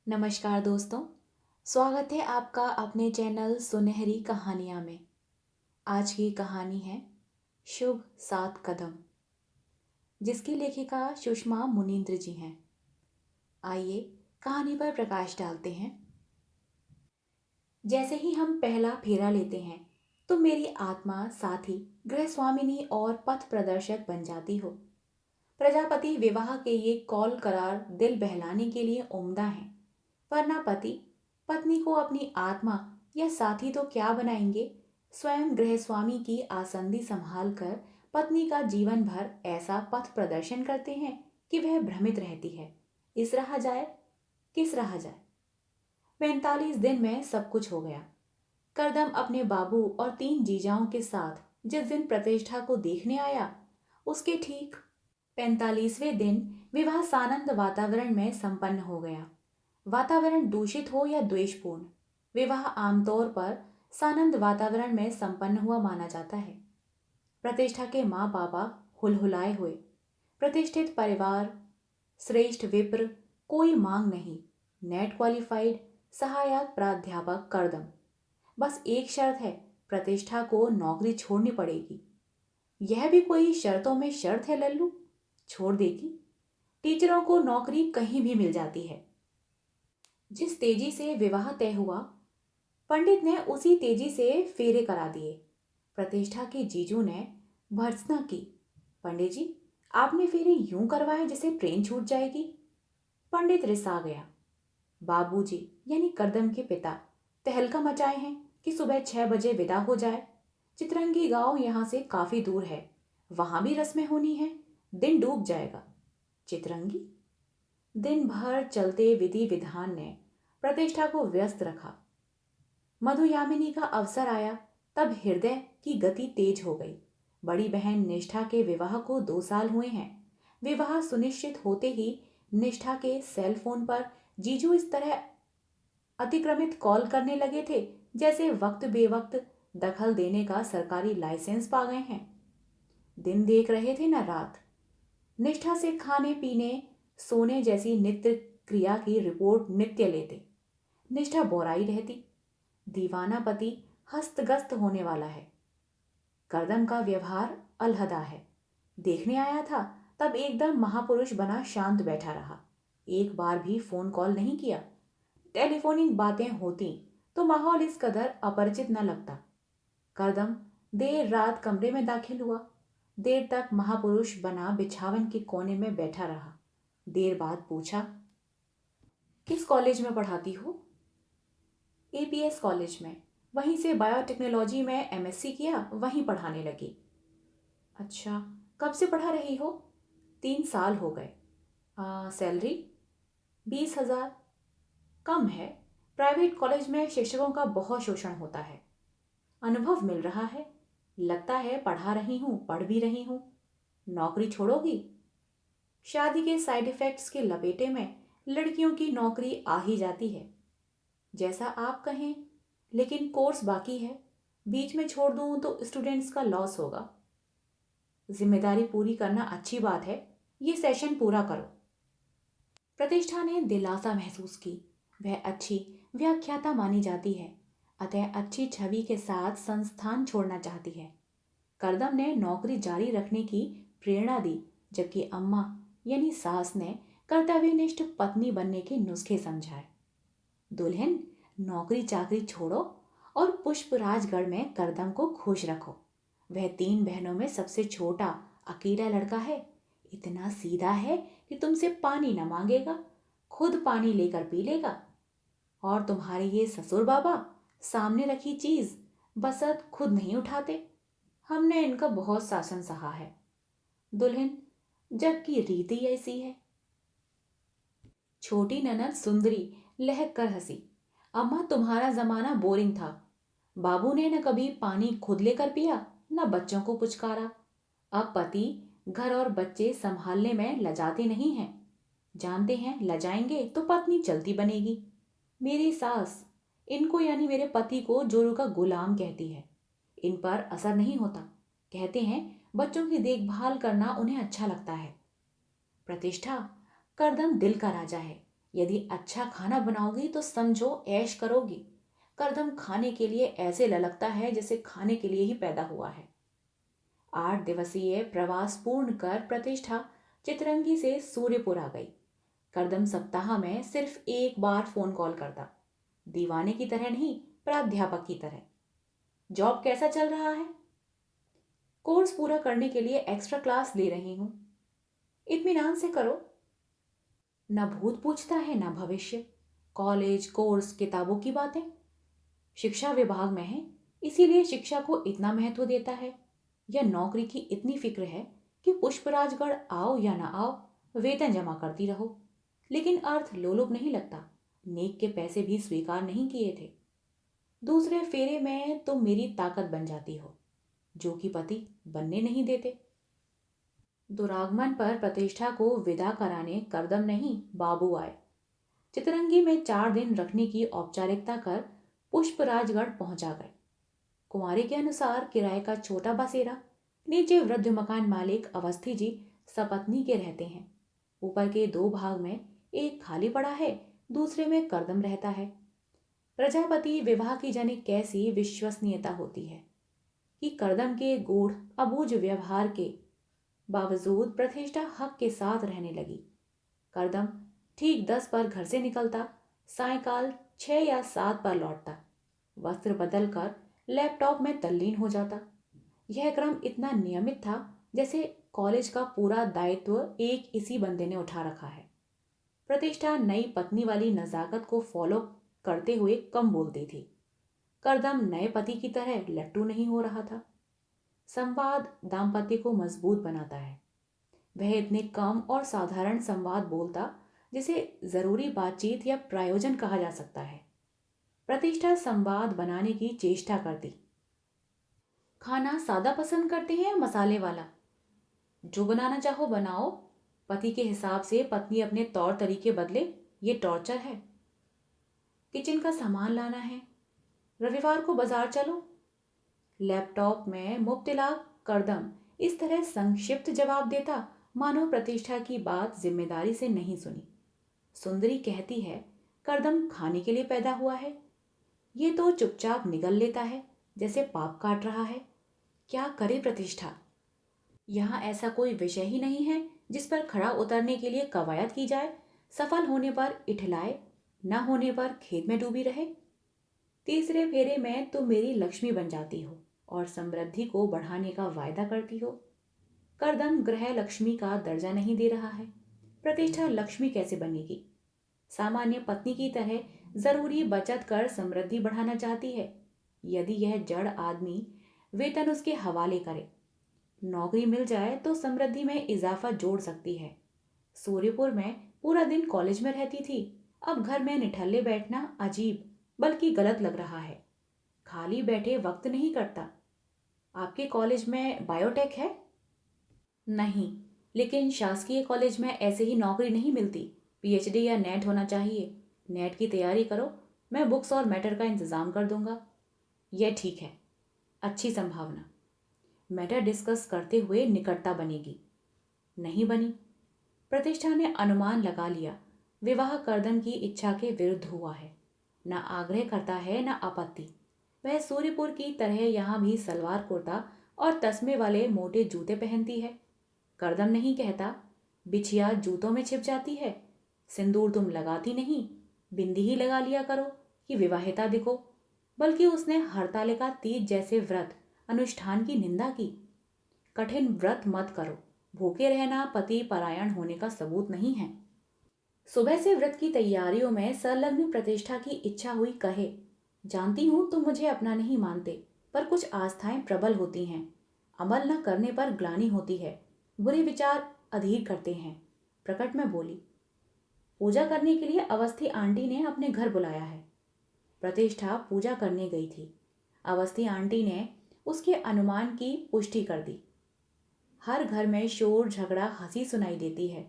नमस्कार दोस्तों। स्वागत है आपका अपने चैनल सुनहरी कहानियाँ में। आज की कहानी है शुभ 7 कदम, जिसकी लेखिका सुषमा मुनींद्र जी हैं। आइए कहानी पर प्रकाश डालते हैं। जैसे ही हम पहला फेरा लेते हैं तो मेरी आत्मा साथी, गृहस्वामिनी और पथ प्रदर्शक बन जाती हो। प्रजापति विवाह के ये कौल करार दिल बहलाने के लिए उम्दा हैं, वरना पति पत्नी को अपनी आत्मा या साथी तो क्या बनाएंगे। स्वयं गृहस्वामी की आसंदी संभाल कर पत्नी का जीवन भर ऐसा पथ प्रदर्शन करते हैं कि वह भ्रमित रहती है, इस राह जाए किस राह जाए। 45 दिन में सब कुछ हो गया। करदम अपने बाबू और 3 जीजाओं के साथ जिस दिन प्रतिष्ठा को देखने आया, उसके ठीक 45वें दिन विवाह सानंद वातावरण में संपन्न हो गया। वातावरण दूषित हो या द्वेषपूर्ण, विवाह आमतौर पर सानंद वातावरण में संपन्न हुआ माना जाता है। प्रतिष्ठा के माँ पापा हुलहुलाए हुए, प्रतिष्ठित परिवार, श्रेष्ठ विप्र, कोई मांग नहीं, नेट क्वालिफाइड सहायक प्राध्यापक करदम। बस एक शर्त है, प्रतिष्ठा को नौकरी छोड़नी पड़ेगी। यह भी कोई शर्तों में शर्त है लल्लू, छोड़ देगी। टीचरों को नौकरी कहीं भी मिल जाती है। जिस तेजी से विवाह तय हुआ, पंडित ने उसी तेजी से फेरे करा दिए। प्रतिष्ठा के जीजू ने भर्त्सना की, पंडित जी आपने फेरे यूं करवाए जैसे ट्रेन छूट जाएगी। पंडित रिसा गया। बाबूजी यानी करदम के पिता तहलका मचाए हैं कि सुबह 6 बजे विदा हो जाए। चितरंगी गांव यहां से काफी दूर है, वहां भी रस्में होनी है, दिन डूब जाएगा। चितरंगी। दिन भर चलते विधि विधान ने प्रतिष्ठा को व्यस्त रखा। मधुयामिनी का अवसर आया तब हृदय की गति तेज हो गई। बड़ी बहन निष्ठा के विवाह को 2 साल हुए हैं। विवाह सुनिश्चित होते ही निष्ठा के सेल फोन पर जीजू इस तरह अतिक्रमित कॉल करने लगे थे जैसे वक्त बेवक्त दखल देने का सरकारी लाइसेंस पा गए हैं। दिन देख रहे थे न रात। निष्ठा से खाने पीने सोने जैसी नित्य क्रिया की रिपोर्ट नित्य लेते। निष्ठा बोराई रहती। दीवाना पति हस्तगस्त होने वाला है। करदम का व्यवहार अलहदा है। देखने आया था तब एकदम महापुरुष बना शांत बैठा रहा। एक बार भी फोन कॉल नहीं किया। टेलीफोनिक बातें होती तो माहौल इस कदर अपरिचित न लगता। करदम देर रात कमरे में दाखिल हुआ। देर तक महापुरुष बना बिछावन के कोने में बैठा रहा। देर बाद पूछा, किस कॉलेज में पढ़ाती हो? एपीएस कॉलेज में। वहीं से बायोटेक्नोलॉजी में एमएससी किया, वहीं पढ़ाने लगी। अच्छा, कब से पढ़ा रही हो? 3 साल हो गए। सैलरी? 20,000। कम है। प्राइवेट कॉलेज में शिक्षकों का बहुत शोषण होता है। अनुभव मिल रहा है। लगता है पढ़ा रही हूँ, पढ़ भी रही हूँ। नौकरी छोड़ोगी? शादी के साइड इफेक्ट्स के लपेटे में लड़कियों की नौकरी आ ही जाती है। जैसा आप कहें, लेकिन कोर्स बाकी है। बीच में छोड़ दूं तो स्टूडेंट्स का लॉस होगा। जिम्मेदारी पूरी करना अच्छी बात है, ये सेशन पूरा करो। प्रतिष्ठा ने दिलासा महसूस की। वह अच्छी व्याख्याता मानी जाती है, अतः अच्छी छवि के साथ संस्थान छोड़ना चाहती है। करदम ने नौकरी जारी रखने की प्रेरणा दी, जबकि अम्मा यानी सास ने कर्तव्यनिष्ठ पत्नी बनने के नुस्खे समझाए। दुल्हन, नौकरी चाकरी छोड़ो और पुष्पराजगढ़ में करदम को खुश रखो। वह 3 बहनों में सबसे छोटा अकेला लड़का है। इतना सीधा है कि तुमसे पानी न मांगेगा, खुद पानी लेकर पी लेगा। और तुम्हारे ये ससुर बाबा सामने रखी चीज बसत खुद नहीं उठाते। हमने इनका बहुत शासन सहा है। दुल्हन, जग की रीति ऐसी है। छोटी ननद सुंदरी लहक कर हंसी। अम्मा, तुम्हारा जमाना बोरिंग था। बाबू ने न कभी पानी खुद लेकर पिया, न बच्चों को पुचकारा। अब पति घर और बच्चे संभालने में लजाते नहीं हैं। जानते हैं लजाएंगे तो पत्नी चलती बनेगी। मेरी सास इनको यानी मेरे पति को जोरू का गुलाम कहती है। इन पर असर नहीं होता। कहते हैं बच्चों की देखभाल करना उन्हें अच्छा लगता है। प्रतिष्ठा, करदम दिल का राजा है, यदि अच्छा खाना बनाओगी तो समझो ऐश करोगी। करदम खाने के लिए ऐसे ललकता है जैसे खाने के लिए ही पैदा हुआ है। 8 दिवसीय प्रवास पूर्ण कर प्रतिष्ठा चितरंगी से सूर्यपुर आ गई। करदम सप्ताह में सिर्फ एक बार फोन कॉल करता, दीवाने की तरह नहीं, प्राध्यापक की तरह। जॉब कैसा चल रहा है? कोर्स पूरा करने के लिए एक्स्ट्रा क्लास ले रही हूं। इत्मीनान से करो। न भूत पूछता है न भविष्य। कॉलेज, कोर्स, किताबों की बातें। शिक्षा विभाग में है, इसीलिए शिक्षा को इतना महत्व देता है। या नौकरी की इतनी फिक्र है कि पुष्पराजगढ़ आओ या ना आओ, वेतन जमा करती रहो। लेकिन अर्थ लोलुप नहीं लगता। नेक के पैसे भी स्वीकार नहीं किए थे। दूसरे फेरे में तुम मेरी ताकत बन जाती हो, जो कि पति बनने नहीं देते। दुरागमन पर प्रतिष्ठा को विदा कराने करदम नहीं, बाबू आए। चितरंगी में 4 दिन रखने की औपचारिकता कर पुष्पराजगढ़ पहुंचा गए। कुंवारी के अनुसार किराए का छोटा बसेरा, नीचे वृद्ध मकान मालिक अवस्थी जी सपत्नी के रहते हैं। ऊपर के 2 भाग में एक खाली पड़ा है, दूसरे में करदम रहता है। प्रजापति विवाह की जाने कैसी विश्वसनीयता होती है कि करदम के गूढ़ अबूझ व्यवहार के बावजूद प्रतिष्ठा हक के साथ रहने लगी। करदम ठीक 10 पर घर से निकलता, सायकाल 6 या 7 पर लौटता, वस्त्र बदल कर लैपटॉप में तल्लीन हो जाता। यह क्रम इतना नियमित था जैसे कॉलेज का पूरा दायित्व एक इसी बंदे ने उठा रखा है। प्रतिष्ठा नई पत्नी वाली नजाकत को फॉलो करते हुए कम बोलती थी। करदम नए पति की तरह लट्टू नहीं हो रहा था। संवाद दाम्पत्य को मजबूत बनाता है। वह इतने कम और साधारण संवाद बोलता जिसे जरूरी बातचीत या प्रायोजन कहा जा सकता है। प्रतिष्ठा संवाद बनाने की चेष्टा करती। खाना सादा पसंद करते हैं या मसाले वाला? जो बनाना चाहो बनाओ। पति के हिसाब से पत्नी अपने तौर तरीके बदले, ये टॉर्चर है। किचन का सामान लाना है, रविवार को बाजार चलो। लैपटॉप में मुब्तला करदम इस तरह संक्षिप्त जवाब देता मानो प्रतिष्ठा की बात जिम्मेदारी से नहीं सुनी। सुंदरी कहती है, करदम खाने के लिए पैदा हुआ है, ये तो चुपचाप निगल लेता है जैसे पाप काट रहा है। क्या करे प्रतिष्ठा? यहाँ ऐसा कोई विषय ही नहीं है जिस पर खड़ा उतरने के लिए कवायद की जाए। सफल होने पर इठलाए, न होने पर खेद में डूबी रहे। तीसरे फेरे में तुम मेरी लक्ष्मी बन जाती हो और समृद्धि को बढ़ाने का वायदा करती हो। करदम ग्रह लक्ष्मी का दर्जा नहीं दे रहा है। प्रतिष्ठा लक्ष्मी कैसे बनेगी? सामान्य पत्नी की तरह जरूरी बचत कर समृद्धि बढ़ाना चाहती है। यदि यह जड़ आदमी वेतन उसके हवाले करे, नौकरी मिल जाए तो समृद्धि में इजाफा जोड़ सकती है। सूर्यपुर में पूरा दिन कॉलेज में रहती थी, अब घर में निठल्ले बैठना अजीब बल्कि गलत लग रहा है। खाली बैठे वक्त नहीं कटता। आपके कॉलेज में बायोटेक है? नहीं, लेकिन शासकीय कॉलेज में ऐसे ही नौकरी नहीं मिलती। पीएचडी या नेट होना चाहिए। नेट की तैयारी करो, मैं बुक्स और मैटर का इंतजाम कर दूंगा। यह ठीक है, अच्छी संभावना। मैटर डिस्कस करते हुए निकटता बनेगी। नहीं बनी। प्रतिष्ठा ने अनुमान लगा लिया विवाह करदम की इच्छा के विरुद्ध हुआ है। न आग्रह करता है न आपत्ति। वह सूर्यपुर की तरह यहाँ भी सलवार कुर्ता और तस्मे वाले मोटे जूते पहनती है। करदम नहीं कहता, बिछिया जूतों में छिप जाती है, सिंदूर तुम लगाती नहीं, बिंदी ही लगा लिया करो कि विवाहिता दिखो। बल्कि उसने हरतालिका तीज जैसे व्रत अनुष्ठान की निंदा की। कठिन व्रत मत करो, भूखे रहना पति परायण होने का सबूत नहीं है। सुबह से व्रत की तैयारियों में संलग्न प्रतिष्ठा की इच्छा हुई कहे, जानती हूं तुम मुझे अपना नहीं मानते, पर कुछ आस्थाएं प्रबल होती हैं, अमल न करने पर ग्लानि होती है, बुरे विचार अधीर करते हैं। प्रकट में बोली, पूजा करने के लिए अवस्थी आंटी ने अपने घर बुलाया है। प्रतिष्ठा पूजा करने गई थी। अवस्थी आंटी ने उसके अनुमान की पुष्टि कर दी। हर घर में शोर झगड़ा हंसी सुनाई देती है।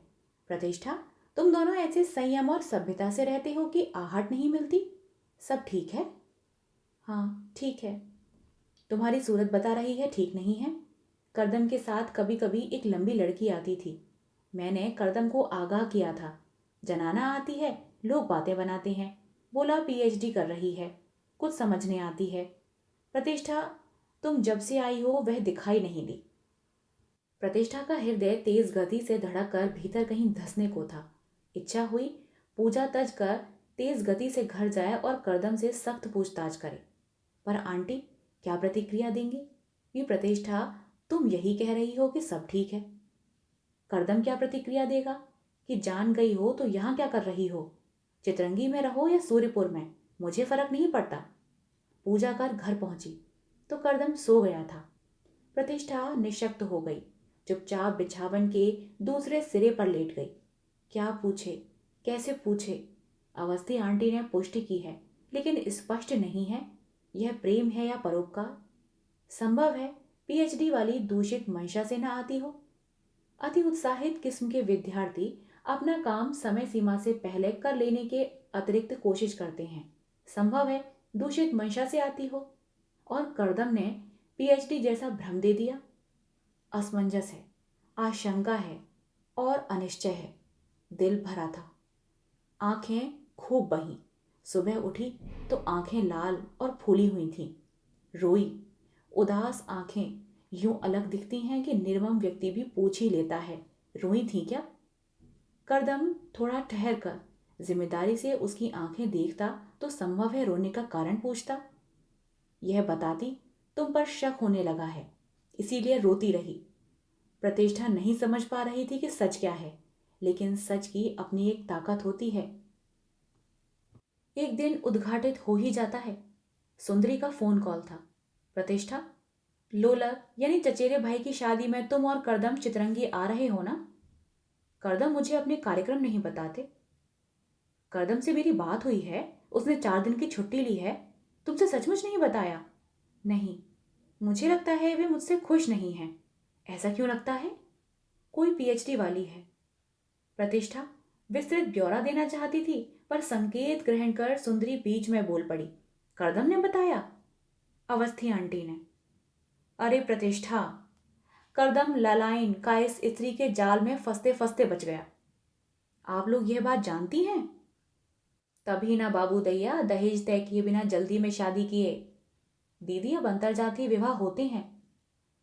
प्रतिष्ठा, तुम दोनों ऐसे संयम और सभ्यता से रहते हो कि आहट नहीं मिलती। सब ठीक है? हाँ ठीक है। तुम्हारी सूरत बता रही है ठीक नहीं है। करदम के साथ कभी कभी एक लंबी लड़की आती थी। मैंने करदम को आगाह किया था, जनाना आती है लोग बातें बनाते हैं। बोला पीएचडी कर रही है, कुछ समझने आती है। प्रतिष्ठा, तुम जब से आई हो वह दिखाई नहीं दी। प्रतिष्ठा का हृदय तेज गति से धड़क कर भीतर कहीं धंसने को था। इच्छा हुई पूजा तज कर तेज गति से घर जाए और करदम से सख्त पूछताछ करे। पर आंटी क्या प्रतिक्रिया देंगी? ये प्रतिष्ठा, तुम यही कह रही हो कि सब ठीक है। करदम क्या प्रतिक्रिया देगा कि जान गई हो तो यहाँ क्या कर रही हो? चितरंगी में रहो या सूर्यपुर में, मुझे फर्क नहीं पड़ता। पूजा कर घर पहुंची तो करदम सो गया था। प्रतिष्ठा निशक्त हो गई, चुपचाप बिछावन के दूसरे सिरे पर लेट गई। क्या पूछे, कैसे पूछे? अवस्थी आंटी ने पुष्टि की है, लेकिन स्पष्ट नहीं है यह प्रेम है या परोपकार। संभव है पीएचडी वाली दूषित मंशा से न आती हो। अति उत्साहित किस्म के विद्यार्थी अपना काम समय सीमा से पहले कर लेने के अतिरिक्त कोशिश करते हैं। संभव है दूषित मंशा से आती हो। और करदम ने पीएचडी जैसा भ्रम दे दिया। असमंजस है, आशंका है और अनिश्चय है। दिल भरा था, आंखें खूब बही। सुबह उठी तो आंखें लाल और फूली हुई थीं। रोई, उदास आंखें यूं अलग दिखती हैं कि निर्मम व्यक्ति भी पूछ ही लेता है, रोई थी क्या? करदम थोड़ा ठहर कर जिम्मेदारी से उसकी आंखें देखता तो संभव है रोने का कारण पूछता। यह बताती तुम पर शक होने लगा है, इसीलिए रोती रही। प्रतिष्ठा नहीं समझ पा रही थी कि सच क्या है, लेकिन सच की अपनी एक ताकत होती है। एक दिन उद्घाटित हो ही जाता है। सुंदरी का फोन कॉल था। प्रतिष्ठा, लोलक यानी चचेरे भाई की शादी में तुम और करदम चितरंगी आ रहे हो ना? करदम मुझे अपने कार्यक्रम नहीं बताते। करदम से मेरी बात हुई है, उसने 4 दिन की छुट्टी ली है। तुमसे सचमुच नहीं बताया? नहीं, मुझे लगता है वे मुझसे खुश नहीं हैं। ऐसा क्यों लगता है? कोई पीएचडी वाली है। प्रतिष्ठा विस्तृत ब्यौरा देना चाहती थी, पर संकेत ग्रहण कर सुंदरी बीच में बोल पड़ी। करदम ने बताया? अवस्थी आंटी ने। अरे प्रतिष्ठा, करदम लालाइन का इस स्त्री के जाल में फंसते फंसते बच गया। आप लोग यह बात जानती हैं? तभी ना बाबू दैया दहेज तय किए बिना जल्दी में शादी किए। दीदी अब अंतरजातीय विवाह होते हैं,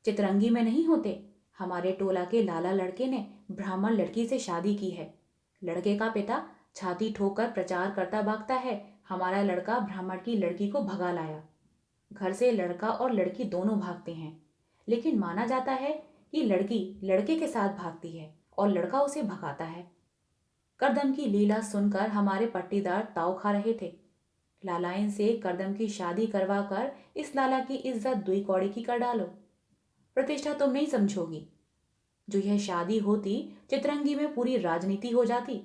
चितरंगी में नहीं होते। हमारे टोला के लाला लड़के ने ब्राह्मण लड़की से शादी की है। लड़के का पिता छाती ठोकर प्रचार करता भागता है, हमारा लड़का ब्राह्मण की लड़की को भगा लाया। घर से लड़का और लड़की दोनों भागते हैं, लेकिन माना जाता है कि लड़की लड़के के साथ भागती है और लड़का उसे भगाता है। करदम की लीला सुनकर हमारे पट्टीदार ताव खा रहे थे। लालाइन से करदम की शादी करवा कर इस लाला की इज्जत दुई कौड़ी की कर डालो। प्रतिष्ठा, तुम नहीं समझोगी। जो यह शादी होती, चितरंगी में पूरी राजनीति हो जाती।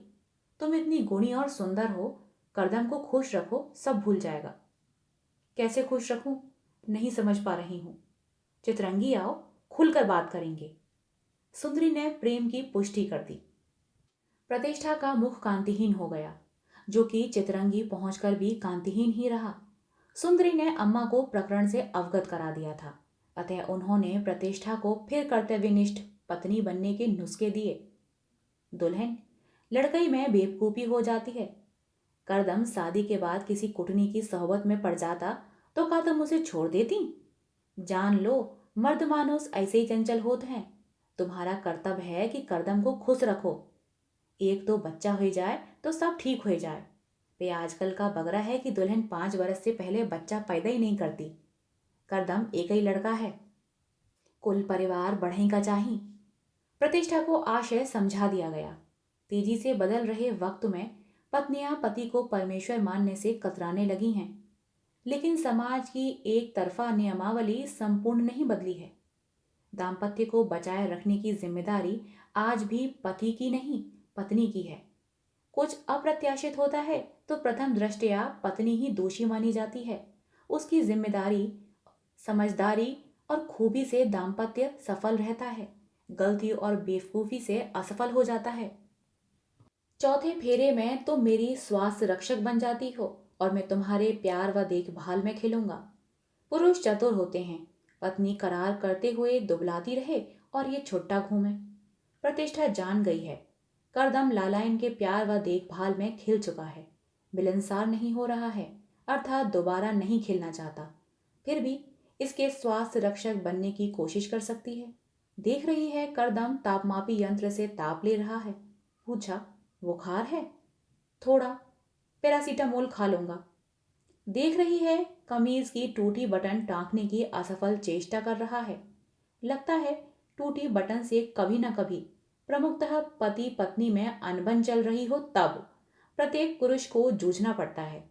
तुम इतनी गुणी और सुंदर हो, करदम को खुश रखो, सब भूल जाएगा। कैसे खुश रखूं? नहीं समझ पा रही हूं। चितरंगी आओ, खुलकर बात करेंगे। सुंदरी ने प्रेम की पुष्टि कर दी। प्रतिष्ठा का मुख कांतिहीन हो गया, जो कि चितरंगी पहुंचकर भी कांतिहीन ही रहा। सुंदरी ने अम्मा को प्रकरण से अवगत करा दिया था, अतः उन्होंने प्रतिष्ठा को फिर कर्तव्यनिष्ठ पत्नी बनने के नुस्खे दिए। दुल्हन, लड़कई में बेवकूफी हो जाती है। करदम शादी के बाद किसी कुटनी की सोहबत में पड़ जाता तो क्या तुम उसे छोड़ देती? जान लो, मर्द मानुस ऐसे ही चंचल होते हैं। तुम्हारा कर्तव्य है कि करदम को खुश रखो। एक तो बच्चा हो जाए तो सब ठीक हो जाए। वे आजकल का बगरा है कि दुल्हन 5 बरस से पहले बच्चा पैदा ही नहीं करती। करदम एक ही लड़का है, कुल परिवार बढ़ई का चाही। प्रतिष्ठा को आशय समझा दिया गया। तेजी से बदल रहे वक्त में पत्नियां पति को परमेश्वर मानने से कतराने लगी हैं, लेकिन समाज की एक तरफा नियमावली संपूर्ण नहीं बदली है। दाम्पत्य को बचाए रखने की जिम्मेदारी आज भी पति की नहीं, पत्नी की है। कुछ अप्रत्याशित होता है तो प्रथम दृष्टया पत्नी ही दोषी मानी जाती है। उसकी जिम्मेदारी, समझदारी और खूबी से दाम्पत्य सफल रहता है, गलती और बेवकूफी से असफल हो जाता है। चौथे फेरे में तुम मेरी स्वास्थ्य रक्षक बन जाती हो और मैं तुम्हारे प्यार व देखभाल में खिलूंगा। पुरुष चतुर होते हैं, पत्नी करार करते हुए दुबलाती रहे और ये छुट्टा घूमे। प्रतिष्ठा जान गई है करदम लालाइन के प्यार व देखभाल में खिल चुका है, मिलनसार नहीं हो रहा है, अर्थात दोबारा नहीं खिलना चाहता। फिर भी इसके स्वास्थ्य रक्षक बनने की कोशिश कर सकती है। देख रही है करदम तापमापी यंत्र से ताप ले रहा है। पूछा, बुखार है? थोड़ा, पैरासीटामोल खा लूंगा। देख रही है कमीज की टूटी बटन टाँकने की असफल चेष्टा कर रहा है। लगता है टूटी बटन से कभी न कभी, प्रमुखतः पति पत्नी में अनबन चल रही हो तब प्रत्येक पुरुष को जूझना पड़ता है।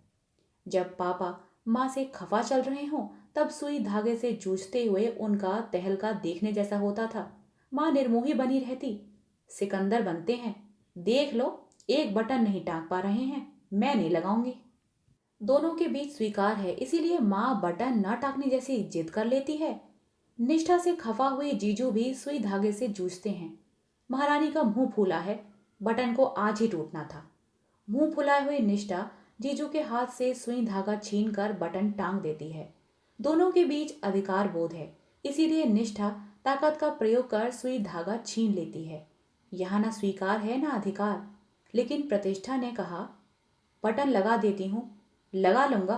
जब पापा माँ से खफा चल रहे हों तब सुई धागे से जूझते हुए उनका तहलका देखने जैसा होता था। माँ निर्मोही बनी रहती, सिकंदर बनते हैं, देख लो एक बटन नहीं टाँग पा रहे हैं, मैं नहीं लगाऊंगी। दोनों के बीच स्वीकार है, इसीलिए माँ बटन न टाँगने जैसी जिद कर लेती है। निष्ठा से खफा हुए जीजू भी सुई धागे से जूझते हैं। महारानी का मुंह फूला है, बटन को आज ही टूटना था। मुंह फुलाए हुए निष्ठा जीजू के हाथ से सुई धागा छीन कर बटन टांग देती है। दोनों के बीच अधिकार बोध है, इसीलिए निष्ठा ताकत का प्रयोग कर सुई धागा छीन लेती है। यहाँ न स्वीकार है न अधिकार। लेकिन प्रतिष्ठा ने कहा, बटन लगा देती हूँ, लगा लूंगा।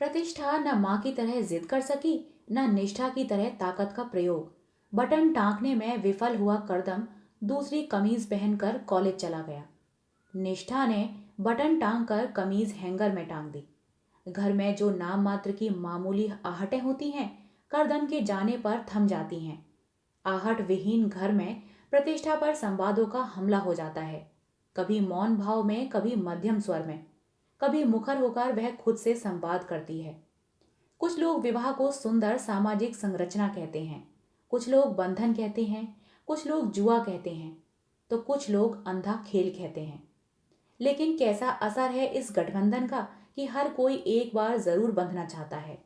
प्रतिष्ठा न माँ की तरह जिद कर सकी न निष्ठा की तरह ताकत का प्रयोग। बटन टाँकने में विफल हुआ करदम दूसरी कमीज पहनकर कॉलेज चला गया। निष्ठा ने बटन टांग कर कमीज हैंगर में टांग दी। घर में जो नाम मात्र की मामूली आहटें होती हैं, करदम के जाने पर थम जाती हैं। आहट विहीन घर में प्रतिष्ठा पर संवादों का हमला हो जाता है, कभी मौन भाव में, कभी मध्यम स्वर में, कभी मुखर होकर वह खुद से संवाद करती है। कुछ लोग विवाह को सुंदर सामाजिक संरचना कहते हैं, कुछ लोग बंधन कहते हैं, कुछ लोग जुआ कहते हैं, तो कुछ लोग अंधा खेल कहते हैं। लेकिन कैसा असर है इस गठबंधन का कि हर कोई एक बार जरूर बंधना चाहता है।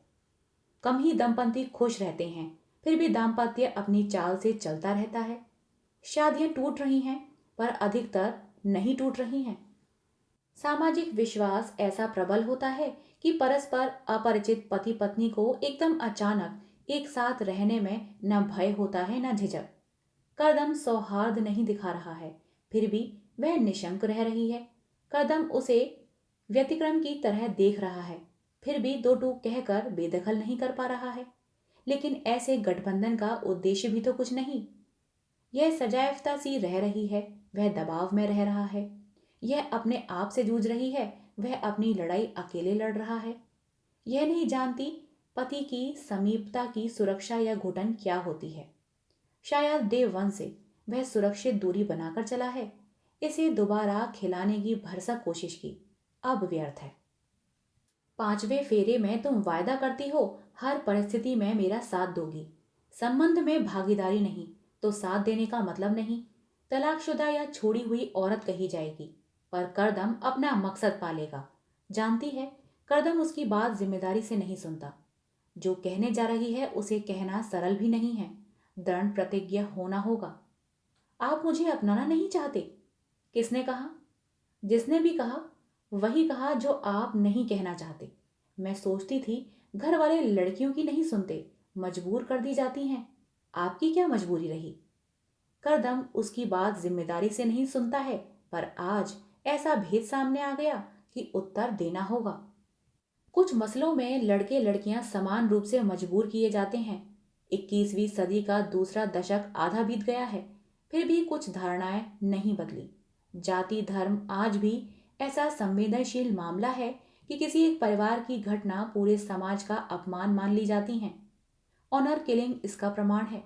कम ही दंपति खुश रहते हैं, फिर भी दाम्पत्य अपनी चाल से चलता रहता है। शादियां टूट रही हैं, पर अधिकतर नहीं टूट रही हैं। सामाजिक विश्वास ऐसा प्रबल होता है कि परस्पर अपरिचित पति पत्नी को एकदम अचानक एक साथ रहने में न भय होता है न झिझक। करदम सौहार्द नहीं दिखा रहा है, फिर भी वह निशंक रह रही है। करदम उसे व्यतिक्रम की तरह देख रहा है, फिर भी दो टूक कहकर बेदखल नहीं कर पा रहा है। लेकिन ऐसे गठबंधन का उद्देश्य भी तो कुछ नहीं। यह सजायफ्ता सी रह रही है, वह दबाव में रह रहा है। यह अपने आप से जूझ रही है, वह अपनी लड़ाई अकेले लड़ रहा है। यह नहीं जानती पति की समीपता की सुरक्षा या घुटन क्या होती है। शायद डे वन से वह सुरक्षित दूरी बनाकर चला है। इसे दोबारा खिलाने की भरसक कोशिश की, अब व्यर्थ है। 5वें फेरे में तुम वायदा करती हो हर परिस्थिति में मेरा साथ दोगी। संबंध में भागीदारी नहीं तो साथ देने का मतलब नहीं। तलाकशुदा या छोड़ी हुई औरत कही जाएगी, पर करदम अपना मकसद पालेगा। जानती है करदम उसकी बात जिम्मेदारी से नहीं सुनता। जो कहने जा रही है उसे कहना सरल भी नहीं है, दृढ़ प्रतिज्ञा होना होगा। आप मुझे अपनाना नहीं चाहते? किसने कहा? जिसने भी कहा वही कहा जो आप नहीं कहना चाहते। मैं सोचती थी घर वाले लड़कियों की नहीं सुनते, मजबूर कर दी जाती हैं। आपकी क्या मजबूरी रही? करदम उसकी बात जिम्मेदारी से नहीं सुनता है, पर आज ऐसा भेद सामने आ गया कि उत्तर देना होगा। कुछ मसलों में लड़के लड़कियां समान रूप से मजबूर किए जाते हैं। 21वीं सदी का दूसरा दशक आधा बीत गया है, फिर भी कुछ धारणाएं नहीं बदली। जाति धर्म आज भी ऐसा संवेदनशील मामला है कि किसी एक परिवार की घटना पूरे समाज का अपमान मान ली जाती है। ऑनर किलिंग इसका प्रमाण है।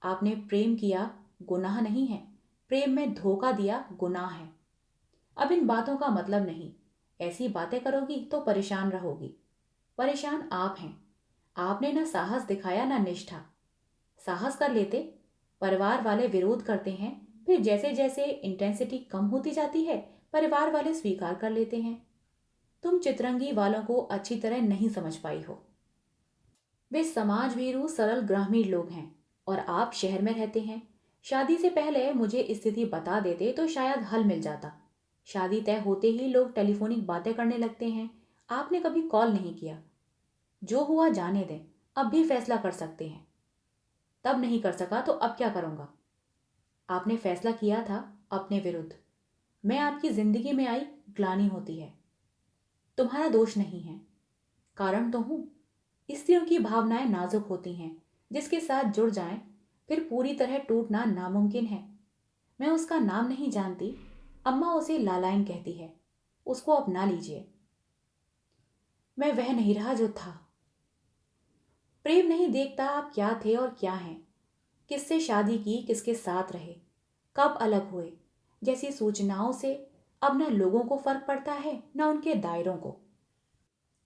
आपने प्रेम किया, गुनाह नहीं है, प्रेम में धोखा दिया गुनाह है। अब इन बातों का मतलब नहीं, ऐसी बातें करोगी तो परेशान रहोगी। परेशान आप हैं। आपने ना साहस दिखाया ना निष्ठा। साहस कर लेते, परिवार वाले विरोध करते हैं, फिर जैसे जैसे इंटेंसिटी कम होती जाती है परिवार वाले स्वीकार कर लेते हैं। तुम चितरंगी वालों को अच्छी तरह नहीं समझ पाई हो। वे समाज भीरू सरल ग्रामीण लोग हैं और आप शहर में रहते हैं। शादी से पहले मुझे स्थिति बता देते तो शायद हल मिल जाता। शादी तय होते ही लोग टेलीफोनिक बातें करने लगते हैं। आपने कभी कॉल नहीं किया। जो हुआ जाने दें, अब भी फैसला कर सकते हैं। तब नहीं कर सका तो अब क्या करूंगा? आपने फैसला किया था, अपने विरुद्ध। मैं आपकी जिंदगी में आई ग्लानि होती है। तुम्हारा दोष नहीं है, कारण तो हूं। स्त्रियों की भावनाएं नाजुक होती हैं, जिसके साथ जुड़ जाएं फिर पूरी तरह टूटना नामुमकिन है। मैं उसका नाम नहीं जानती, अम्मा उसे लालाइन कहती है। उसको अपना लीजिए। मैं वह नहीं रहा जो था। प्रेम नहीं देखता आप क्या थे और क्या हैं, किससे शादी की, किसके साथ रहे, कब अलग हुए, जैसी सूचनाओं से अब न लोगों को फर्क पड़ता है न उनके दायरों को।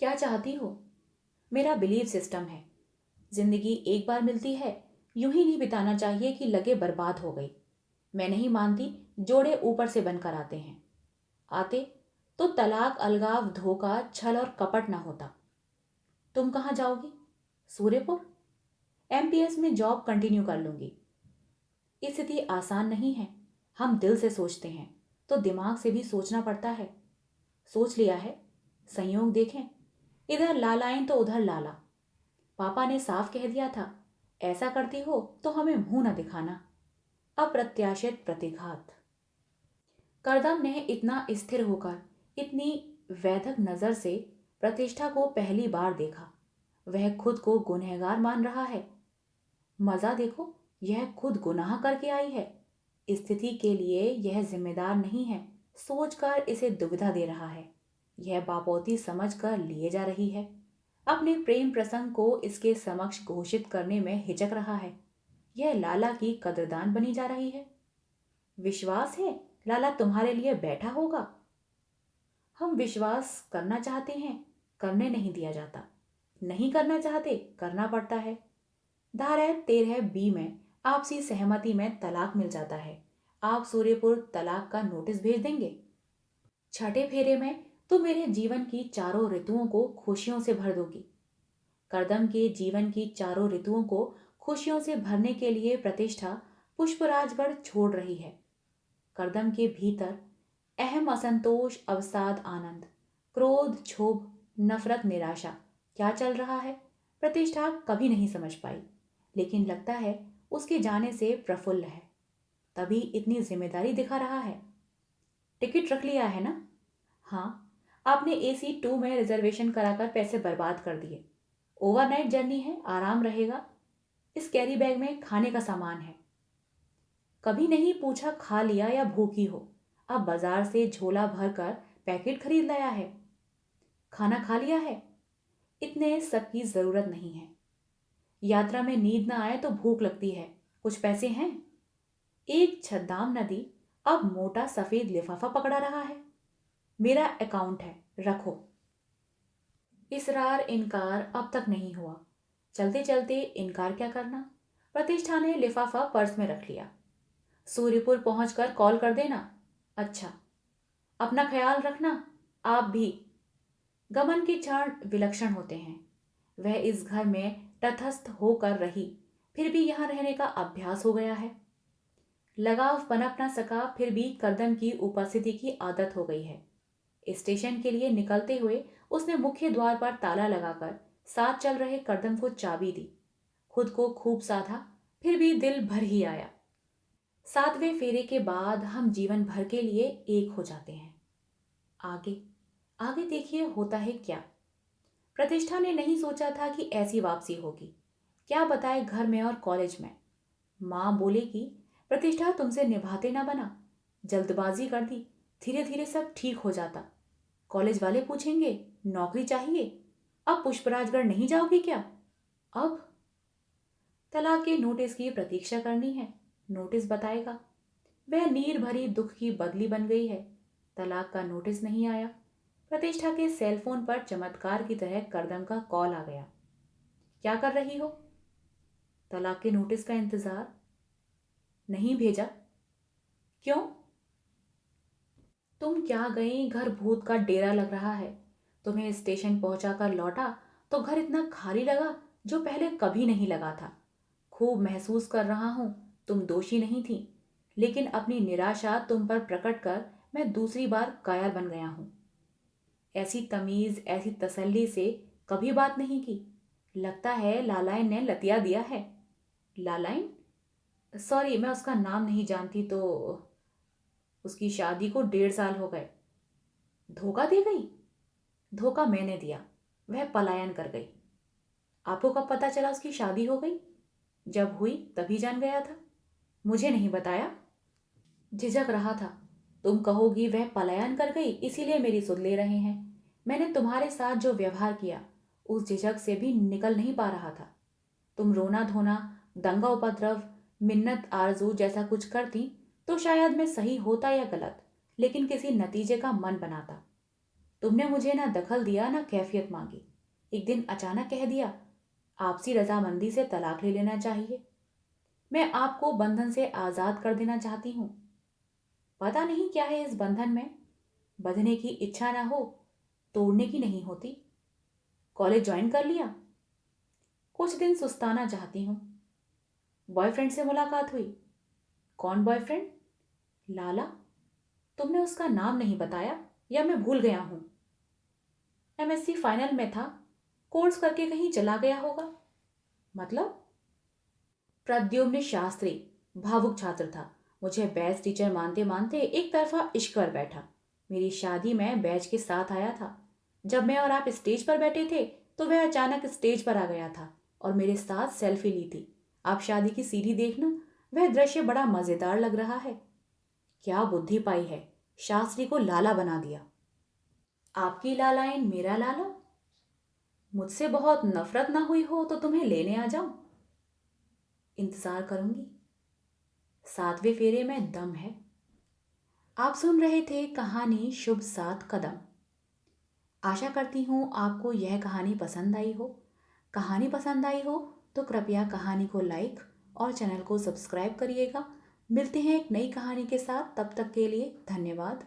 क्या चाहती हो? मेरा बिलीव सिस्टम है, जिंदगी एक बार मिलती है, यूं ही नहीं बिताना चाहिए कि लगे बर्बाद हो गई। मैं नहीं मानती जोड़े ऊपर से बनकर आते हैं। आते तो तलाक, अलगाव, धोखा, छल और कपट ना होता। तुम कहाँ जाओगी? सूर्यपुर। एमपीएस में जॉब कंटिन्यू कर लूंगी। स्थिति आसान नहीं है। हम दिल से सोचते हैं तो दिमाग से भी सोचना पड़ता है। सोच लिया है। संयोग देखें, इधर लालाएं तो उधर लाला। पापा ने साफ कह दिया था, ऐसा करती हो तो हमें मुंह न दिखाना। अप्रत्याशित प्रतिघात। करदम ने इतना स्थिर होकर, इतनी वैधक नजर से प्रतिष्ठा को पहली बार देखा। वह खुद को गुनहगार मान रहा है। मजा देखो, यह खुद गुनाह करके आई है। स्थिति के लिए यह जिम्मेदार नहीं है, सोचकर इसे दुविधा दे रहा है। यह बापोती समझकर लिए जा रही है। अपने प्रेम प्रसंग को इसके समक्ष घोषित करने में हिचक रहा है। यह लाला की कदरदान बनी जा रही है। विश्वास है लाला तुम्हारे लिए बैठा होगा। हम विश्वास करना चाहते हैं, करने नहीं दिया जाता। नहीं करना चाहते, करना पड़ता है। धारा 13B में आपसी सहमति में तलाक मिल जाता है। आप सूर्यपुर तलाक का नोटिस भेज देंगे। छठे फेरे में तो मेरे जीवन की चारों ऋतुओं को खुशियों से भर दोगी। करदम के जीवन की चारों ऋतुओं को खुशियों से भरने के लिए प्रतिष्ठा पुष्पराजगढ़ छोड़ रही है। करदम के भीतर अहम, असंतोष, अवसाद, आनंद, क्रोध, क्षोभ, नफरत, निराशा क्या चल रहा है प्रतिष्ठा कभी नहीं समझ पाई, लेकिन लगता है उसके जाने से प्रफुल्ल है, तभी इतनी जिम्मेदारी दिखा रहा है। टिकट रख लिया है ना? हाँ, आपने AC 2 में रिजर्वेशन कराकर पैसे बर्बाद कर दिए। ओवरनाइट जर्नी है, आराम रहेगा। इस कैरी बैग में खाने का सामान है। कभी नहीं पूछा खा लिया या भूखी हो। अब बाजार से झोला भर कर पैकेट खरीद लाया है। खाना खा लिया है। इतने सब की जरूरत नहीं है। यात्रा में नींद ना आए तो भूख लगती है। कुछ पैसे हैं? एक छद्दाम नदी अब मोटा सफेद लिफाफा पकड़ा रहा है। मेरा अकाउंट है, रखो। इसरार इनकार अब तक नहीं हुआ। चलते चलते इनकार क्या करना। प्रतिष्ठा ने लिफाफा पर्स में रख लिया। सूर्यपुर पहुंचकर कॉल कर देना। अच्छा, अपना ख्याल रखना, आप भी। गमन के क्षण विलक्षण होते हैं। वह इस घर में तटस्थ होकर रही, फिर भी यहां रहने का अभ्यास हो गया है। लगाव पनप न सका, फिर भी करदम की उपस्थिति की आदत हो गई है। स्टेशन के लिए निकलते हुए उसने मुख्य द्वार पर ताला लगाकर साथ चल रहे करदम को चाबी दी। खुद को खूब साधा, फिर भी दिल भर ही आया। 7वें फेरे के बाद हम जीवन भर के लिए एक हो जाते हैं। आगे आगे देखिए होता है क्या। प्रतिष्ठा ने नहीं सोचा था कि ऐसी वापसी होगी। क्या बताए घर में और कॉलेज में। माँ बोले कि प्रतिष्ठा तुमसे निभाते ना बना, जल्दबाजी कर दी, धीरे धीरे सब ठीक हो जाता। कॉलेज वाले पूछेंगे नौकरी चाहिए, अब पुष्पराजगढ़ नहीं जाओगी क्या? अब तलाक के नोटिस की प्रतीक्षा करनी है। नोटिस बताएगा। वह नीर भरी दुख की बदली बन गई है। तलाक का नोटिस नहीं आया। प्रतिष्ठा के सेलफोन पर चमत्कार की तरह करदम का कॉल आ गया। क्या कर रही हो? तलाक के नोटिस का इंतजार। नहीं भेजा? क्यों? तुम क्या गई, घर भूत का डेरा लग रहा है। तुम्हें स्टेशन पहुंचाकर लौटा तो घर इतना खाली लगा जो पहले कभी नहीं लगा था। खूब महसूस कर रहा हूं तुम दोषी नहीं थी, लेकिन अपनी निराशा तुम पर प्रकट कर मैं दूसरी बार कायर बन गया हूं। ऐसी तमीज, ऐसी तसल्ली से कभी बात नहीं की। लगता है लालाइन ने लतिया दिया है। लालाइन? सॉरी, मैं उसका नाम नहीं जानती तो। उसकी शादी को 1.5 साल हो गए। धोखा दे गई? धोखा मैंने दिया, वह पलायन कर गई। आपको कब पता चला उसकी शादी हो गई? जब हुई तभी जान गया था। मुझे नहीं बताया? झिझक रहा था। तुम कहोगी वह पलायन कर गई इसीलिए मेरी सुध ले रहे हैं। मैंने तुम्हारे साथ जो व्यवहार किया उस झिझक से भी निकल नहीं पा रहा था। तुम रोना धोना, दंगा उपद्रव, मिन्नत आरजू जैसा कुछ करती तो शायद मैं सही होता या गलत, लेकिन किसी नतीजे का मन बनाता। तुमने मुझे ना दखल दिया ना कैफियत मांगी। एक दिन अचानक कह दिया आपसी रजामंदी से तलाक ले लेना चाहिए। मैं आपको बंधन से आजाद कर देना चाहती हूँ। पता नहीं क्या है इस बंधन में, बंधने की इच्छा ना हो, तोड़ने की नहीं होती। कॉलेज ज्वाइन कर लिया। कुछ दिन सुस्ताना चाहती हूँ। बॉयफ्रेंड से मुलाकात हुई। कौन बॉयफ्रेंड? लाला। तुमने उसका नाम नहीं बताया या मैं भूल गया हूँ? एमएससी फाइनल में था, कोर्स करके कहीं चला गया होगा। मतलब? प्रद्युम्न शास्त्री भावुक छात्र था। मुझे बैच टीचर मानते मानते एक तरफा इश्क कर बैठा। मेरी शादी में बैच के साथ आया था। जब मैं और आप स्टेज पर बैठे थे तो वह अचानक स्टेज पर आ गया था और मेरे साथ सेल्फी ली थी। आप शादी की सीढ़ी देखना, वह दृश्य बड़ा मजेदार लग रहा है। क्या बुद्धि पाई है, शास्त्री को लाला बना दिया। आपकी लालाइन मेरा लाला। मुझसे बहुत नफरत ना हुई हो तो तुम्हें लेने आ जाऊं। इंतजार करूंगी। 7वें फेरे में दम है। आप सुन रहे थे कहानी शुभ 7 कदम। आशा करती हूँ आपको यह कहानी पसंद आई हो। कहानी पसंद आई हो तो कृपया कहानी को लाइक और चैनल को सब्सक्राइब करिएगा। मिलते हैं एक नई कहानी के साथ, तब तक के लिए धन्यवाद।